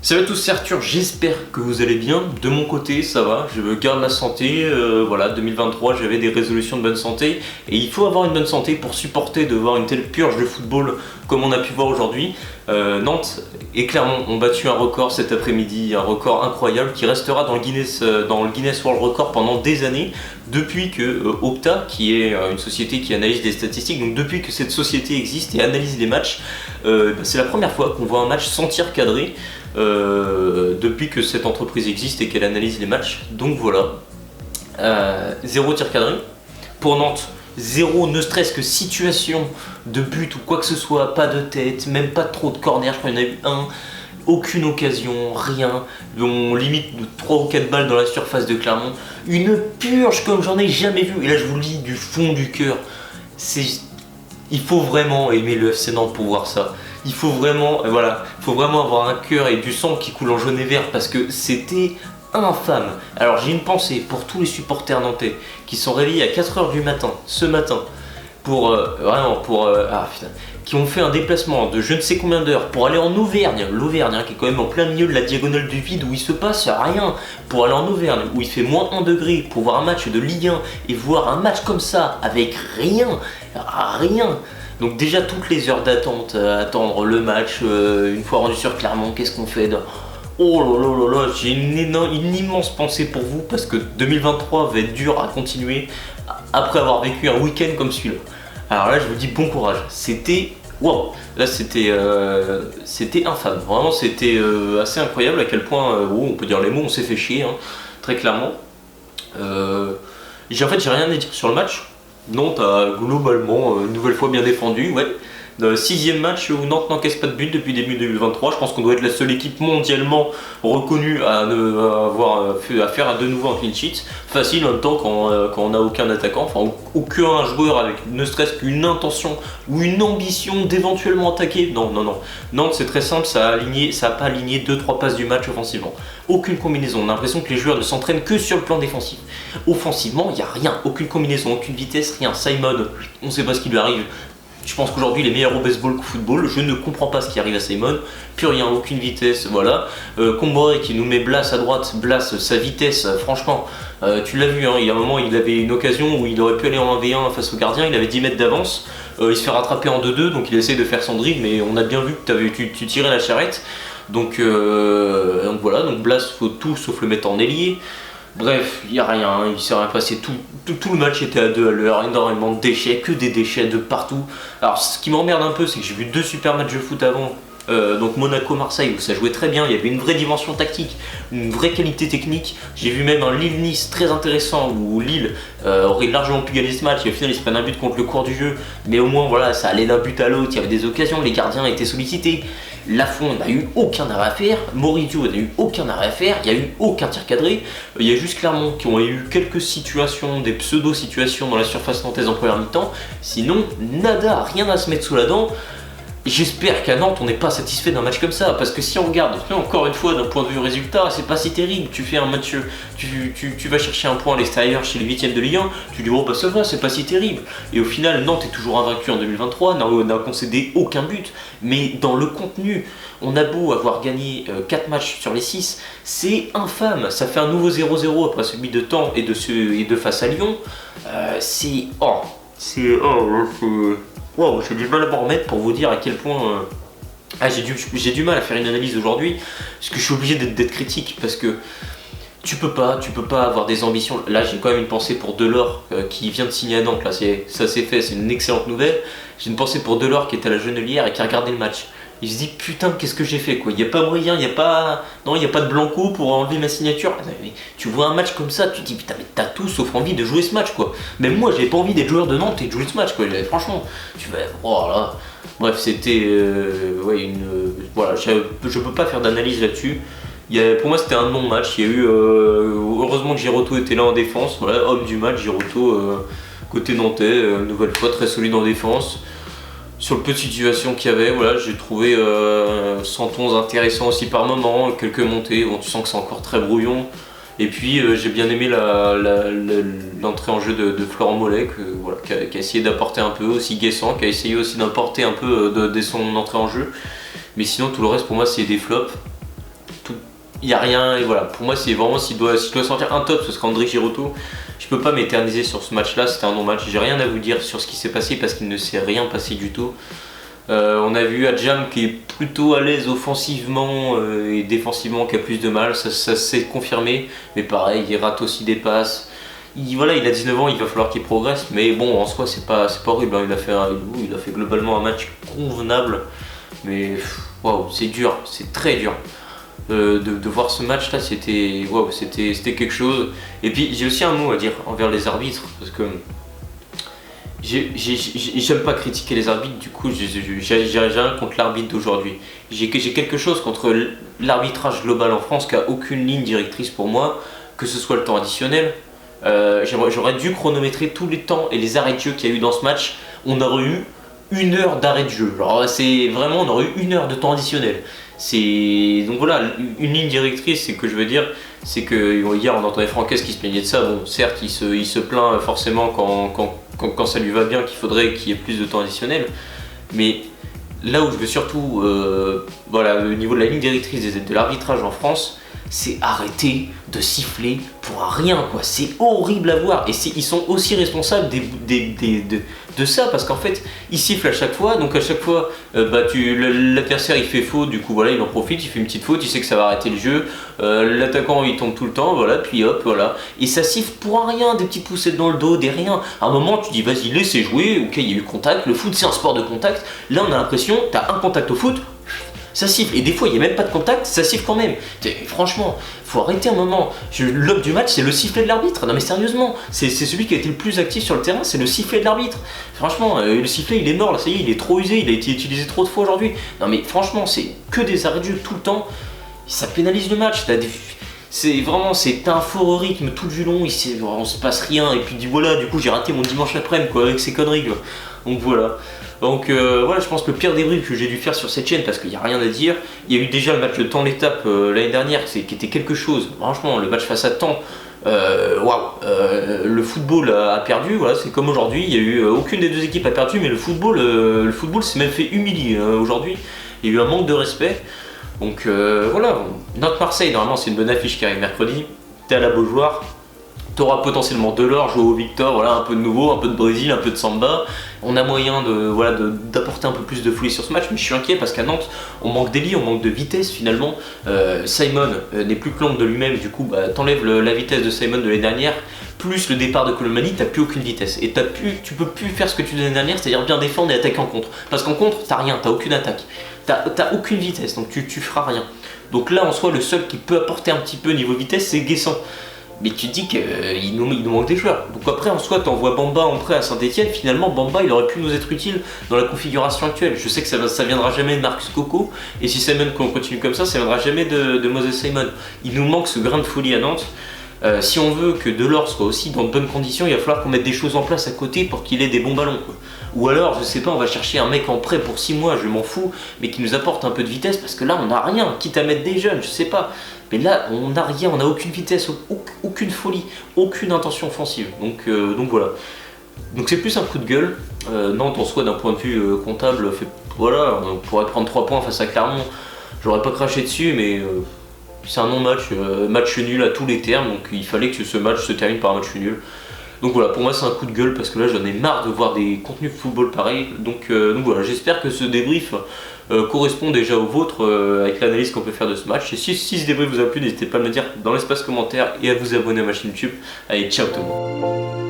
Salut à tous, c'est Arthur, j'espère que vous allez bien. De mon côté, ça va, je garde la santé. Voilà, 2023, j'avais des résolutions de bonne santé. Et il faut avoir une bonne santé pour supporter de voir une telle purge de football comme on a pu voir aujourd'hui. Nantes et Clermont ont battu un record cet après-midi, un record incroyable qui restera dans le Guinness World Record pendant des années. Depuis que Opta, qui est une société qui analyse des statistiques, donc depuis que cette société existe et analyse les matchs, c'est la première fois qu'on voit un match sans tir cadré. Depuis que cette entreprise existe et qu'elle analyse les matchs. Donc voilà, zéro tir cadré. Pour Nantes, zéro ne stress que situation de but ou quoi que ce soit, pas de tête, même pas trop de corner, je crois qu'il y en a eu un. Aucune occasion, rien, on limite de 3 ou 4 balles dans la surface de Clermont. Une purge comme j'en ai jamais vu, et là je vous le dis du fond du cœur. Il faut vraiment aimer le FC Nantes pour voir ça. Il faut vraiment avoir un cœur et du sang qui coule en jaune et vert parce que c'était infâme. Alors j'ai une pensée pour tous les supporters nantais qui sont réveillés à 4h du matin, ce matin, qui ont fait un déplacement de je ne sais combien d'heures pour aller en Auvergne, l'Auvergne qui est quand même en plein milieu de la diagonale du vide où il se passe rien, pour aller en Auvergne où il fait moins 1 degré pour voir un match de Ligue 1 et voir un match comme ça avec rien. Donc déjà toutes les heures d'attente, attendre le match, une fois rendu sur Clermont, qu'est-ce qu'on fait Oh là là là là, j'ai une immense pensée pour vous parce que 2023 va être dur à continuer après avoir vécu un week-end comme celui-là. Alors là je vous dis bon courage, c'était wow, là c'était infâme, vraiment c'était assez incroyable à quel point, on peut dire les mots, on s'est fait chier, hein, très clairement. J'ai rien à dire sur le match. Nantes a globalement une nouvelle fois bien défendu, ouais. Dans le 6e match où Nantes n'encaisse pas de but depuis début 2023, je pense qu'on doit être la seule équipe mondialement reconnue à faire de nouveau un clean sheet. Facile en même temps quand on n'a aucun attaquant, enfin aucun joueur avec ne serait-ce qu'une intention ou une ambition d'éventuellement attaquer. Non. Nantes c'est très simple, ça a pas aligné 2-3 passes du match offensivement. Aucune combinaison, on a l'impression que les joueurs ne s'entraînent que sur le plan défensif. Offensivement, il n'y a rien, aucune combinaison, aucune vitesse, rien. Simon, on ne sait pas ce qui lui arrive. Je pense qu'aujourd'hui il est meilleur au baseball qu'au football, je ne comprends pas ce qui arrive à Simon, plus rien, aucune vitesse, voilà. Comboiré qui nous met Blas à droite, Blas, sa vitesse, franchement, tu l'as vu, hein, il y a un moment il avait une occasion où il aurait pu aller en 1v1 face au gardien, il avait 10 mètres d'avance, il se fait rattraper en 2-2, donc il essaie de faire son dribble, mais on a bien vu que tu tirais la charrette, donc voilà, donc Blas faut tout sauf le mettre en ailier. Bref, il n'y a rien, il s'est rien passé, tout le match était à 2 à l'heure, énormément de déchets, que des déchets de partout. Alors ce qui m'emmerde un peu, c'est que j'ai vu 2 super matchs de foot avant, donc Monaco-Marseille où ça jouait très bien, il y avait une vraie dimension tactique, une vraie qualité technique. J'ai vu même un Lille-Nice très intéressant où Lille aurait largement pu gagner ce match et au final ils se prennent un but contre le cours du jeu, mais au moins voilà, ça allait d'un but à l'autre, il y avait des occasions, les gardiens étaient sollicités. Lafont n'a eu aucun arrêt à faire, Moridio n'a eu aucun arrêt à faire, il n'y a eu aucun tir cadré, il y a juste Clermont qui ont eu quelques situations, des pseudo-situations dans la surface nantaise en première mi-temps, sinon nada, rien à se mettre sous la dent. J'espère qu'à Nantes on n'est pas satisfait d'un match comme ça, parce que si on regarde, encore une fois d'un point de vue résultat, c'est pas si terrible, tu fais un match, tu vas chercher un point à l'extérieur chez les 8e de Ligue 1, tu dis bon bah ça va, c'est pas si terrible, et au final Nantes est toujours invaincu en 2023, n'a concédé aucun but, mais dans le contenu, on a beau avoir gagné 4 matchs sur les 6, c'est infâme, ça fait un nouveau 0-0 après celui de Caen et de face à Lyon, wow, j'ai du mal à m'en remettre pour vous dire à quel point j'ai du mal à faire une analyse aujourd'hui parce que je suis obligé d'être critique parce que tu peux pas avoir des ambitions. Là j'ai quand même une pensée pour Delors qui vient de signer à Nantes, là ça s'est fait, c'est une excellente nouvelle. J'ai une pensée pour Delors qui est à la Genelière et qui a regardé le match. Il se dit putain qu'est-ce que j'ai fait quoi, il n'y a pas moyen, il n'y a pas de Blanco pour enlever ma signature. Mais tu vois un match comme ça, tu te dis putain mais t'as tout sauf envie de jouer ce match quoi. Même moi j'avais pas envie d'être joueur de Nantes et de jouer ce match quoi, franchement. Oh là. Bref c'était voilà, je peux pas faire d'analyse là-dessus. Pour moi c'était un non-match, il y a eu heureusement que Giroto était là en défense, voilà, homme du match Giroto côté nantais, une nouvelle fois très solide en défense. Sur le peu de situation qu'il y avait, voilà, j'ai trouvé Santons intéressant aussi par moment, quelques montées, bon, tu sens que c'est encore très brouillon. Et puis j'ai bien aimé l'entrée en jeu de Florent Mollet, qui a essayé d'apporter un peu, aussi Guessant, qui a essayé aussi d'apporter un peu dès son entrée en jeu. Mais sinon tout le reste pour moi c'est des flops. il n'y a rien, et voilà, pour moi c'est vraiment, si je dois sortir un top, ce sera André Girotto. Je peux pas m'éterniser sur ce match-là, c'était un non-match, j'ai rien à vous dire sur ce qui s'est passé parce qu'il ne s'est rien passé du tout. On a vu Adjam qui est plutôt à l'aise offensivement et défensivement, qui a plus de mal, ça s'est confirmé, mais pareil, il rate aussi des passes. Voilà, il a 19 ans, il va falloir qu'il progresse, mais bon, en soi c'est pas horrible, hein. Il a fait globalement un match convenable, mais waouh, c'est dur, c'est très dur. De voir ce match là, c'était quelque chose. Et puis j'ai aussi un mot à dire envers les arbitres, parce que j'aime pas critiquer les arbitres, du coup j'ai rien contre l'arbitre d'aujourd'hui. J'ai quelque chose contre l'arbitrage global en France qui a aucune ligne directrice pour moi, que ce soit le temps additionnel. J'aurais dû chronométrer tous les temps et les arrêts de jeu qu'il y a eu dans ce match. On aurait eu 1 heure d'arrêt de jeu. Alors c'est vraiment, on aurait eu 1 heure de temps additionnel. Donc voilà, une ligne directrice, c'est que je veux dire, c'est que hier on entendait Franquès qui se plaignait de ça. Bon, certes, il se plaint forcément quand ça lui va bien qu'il faudrait qu'il y ait plus de temps additionnel. Mais là où je veux surtout, voilà, au niveau de la ligne directrice de l'arbitrage en France, c'est arrêter de siffler pour un rien, quoi. C'est horrible à voir, et ils sont aussi responsables de ça, parce qu'en fait ils sifflent à chaque fois, donc à chaque fois l'adversaire il fait faute, du coup voilà, il en profite, il fait une petite faute, il sait que ça va arrêter le jeu, l'attaquant il tombe tout le temps, voilà, puis hop, voilà, et ça siffle pour un rien, des petites poussettes dans le dos, des riens. À un moment tu dis vas-y, laissez jouer, ok, il y a eu contact, le foot c'est un sport de contact, là on a l'impression, t'as un contact au foot, ça siffle, et des fois il n'y a même pas de contact, ça siffle quand même. Franchement, faut arrêter un moment. L'homme du match, c'est le sifflet de l'arbitre. Non mais sérieusement, c'est celui qui a été le plus actif sur le terrain, c'est le sifflet de l'arbitre. Franchement, le sifflet il est mort là, ça y est, il est trop usé, il a été utilisé trop de fois aujourd'hui. Non mais franchement, c'est que des arrêts de jeu tout le temps, ça pénalise le match. C'est vraiment, c'est un faux rythme tout du long, on se passe rien, et puis voilà, du coup j'ai raté mon dimanche après-midi quoi, avec ces conneries quoi. Donc voilà. Donc voilà, je pense que le pire débrief que j'ai dû faire sur cette chaîne, parce qu'il n'y a rien à dire, il y a eu déjà le match de Temps l'étape l'année dernière qui était quelque chose. Franchement, le match face à Temps, le football a perdu, voilà, c'est comme aujourd'hui, il y a eu aucune des deux équipes a perdu, mais le football s'est même fait humilier aujourd'hui. Il y a eu un manque de respect. Donc voilà, Nantes-Marseille, normalement c'est une bonne affiche qui arrive mercredi. T'es à la Beaujoire, t'auras potentiellement Delors, Joao Victor, voilà, un peu de nouveau, un peu de Brésil, un peu de samba. On a moyen d'apporter un peu plus de folie sur ce match, mais je suis inquiet parce qu'à Nantes, on manque d'élite, on manque de vitesse finalement. Simon n'est plus que l'ombre de lui-même, du coup t'enlèves la vitesse de Simon de l'année dernière, plus le départ de Colomani, t'as plus aucune vitesse. Et tu peux plus faire ce que tu faisais l'année dernière, c'est-à-dire bien défendre et attaquer en contre. Parce qu'en contre, t'as rien, t'as aucune attaque. T'as aucune vitesse, donc tu feras rien. Donc là, en soi, le seul qui peut apporter un petit peu niveau vitesse, c'est Guessant. Mais tu te dis qu'il nous manque des joueurs. Donc après, en soi, t'envoies Bamba en prêt à Saint-Etienne. Finalement, Bamba, il aurait pu nous être utile dans la configuration actuelle. Je sais que ça viendra jamais de Marcus Coco. Et si Simon continue comme ça viendra jamais de Moses Simon. Il nous manque ce grain de folie à Nantes. Si on veut que Delors soit aussi dans de bonnes conditions, il va falloir qu'on mette des choses en place à côté pour qu'il ait des bons ballons, quoi. Ou alors, je sais pas, on va chercher un mec en prêt pour 6 mois, je m'en fous, mais qui nous apporte un peu de vitesse, parce que là, on n'a rien, quitte à mettre des jeunes, je sais pas. Mais là, on n'a rien, on n'a aucune vitesse, aucune folie, aucune intention offensive. Donc voilà. Donc c'est plus un coup de gueule. Nantes, en soi, d'un point de vue comptable, voilà, on pourrait prendre 3 points face à Clermont. J'aurais pas craché dessus, mais c'est un non-match, match nul à tous les termes, donc il fallait que ce match se termine par un match nul. Donc voilà, pour moi c'est un coup de gueule parce que là j'en ai marre de voir des contenus de football pareils. Donc voilà, j'espère que ce débrief correspond déjà au vôtre avec l'analyse qu'on peut faire de ce match. Et si ce débrief vous a plu, n'hésitez pas à me le dire dans l'espace commentaire et à vous abonner à ma chaîne YouTube. Allez, ciao tout le monde.